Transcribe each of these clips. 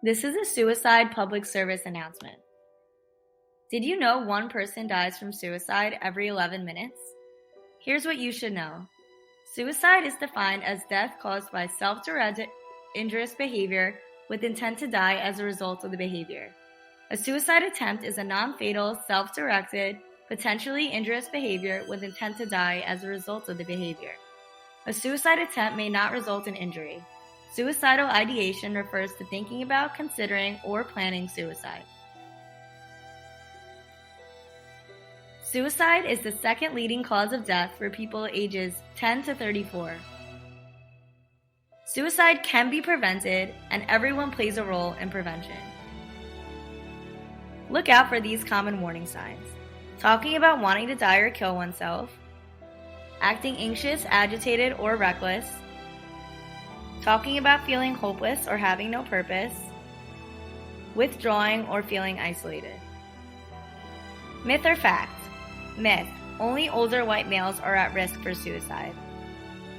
This is a suicide public service announcement. Did you know one person dies from suicide every 11 minutes? Here's what you should know. Suicide is defined as death caused by self-directed injurious behavior with intent to die as a result of the behavior. A suicide attempt is a non-fatal, self-directed, potentially injurious behavior with intent to die as a result of the behavior. A suicide attempt may not result in injury. Suicidal ideation refers to thinking about, considering, or planning suicide. Suicide is the second leading cause of death for people ages 10 to 34. Suicide can be prevented, and everyone plays a role in prevention. Look out for these common warning signs: talking about wanting to die or kill oneself, acting anxious, agitated, or reckless, talking about feeling hopeless or having no purpose, withdrawing or feeling isolated. Myth or fact? Myth: only older white males are at risk for suicide.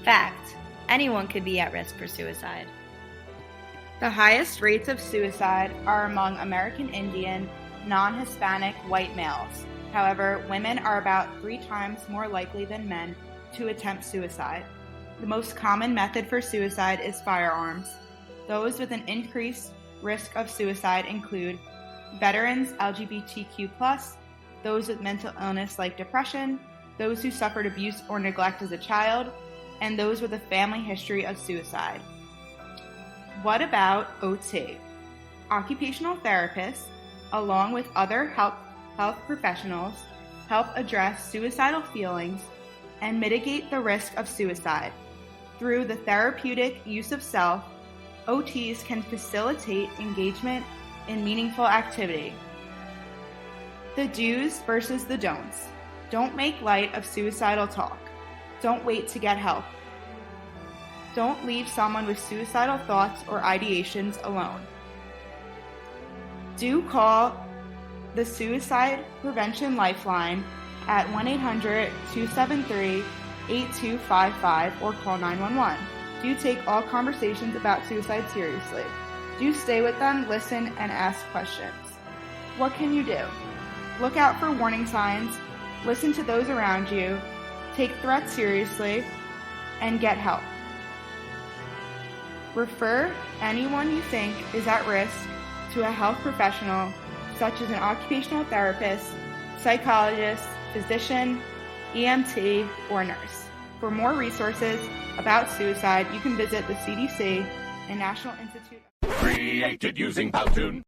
Fact: anyone could be at risk for suicide. The highest rates of suicide are among American Indian, non-Hispanic white males. However, women are about 3 times more likely than men to attempt suicide. The most common method for suicide is firearms. Those with an increased risk of suicide include veterans, LGBTQ+, those with mental illness like depression, those who suffered abuse or neglect as a child, and those with a family history of suicide. What about OT? Occupational therapists, along with other health professionals, help address suicidal feelings and mitigate the risk of suicide. Through the therapeutic use of self, OTs can facilitate engagement in meaningful activity. The do's versus the don'ts. Don't make light of suicidal talk. Don't wait to get help. Don't leave someone with suicidal thoughts or ideations alone. Do call the Suicide Prevention Lifeline at 1-800-273-8255 or call 911. Do take all conversations about suicide seriously. Do stay with them, listen, and ask questions. What can you do? Look out for warning signs, listen to those around you, take threats seriously, and get help. Refer anyone you think is at risk to a health professional, such as an occupational therapist, psychologist, physician, EMT, or nurse. For more resources about suicide, you can visit the CDC and National Institute. Created using Powtoon.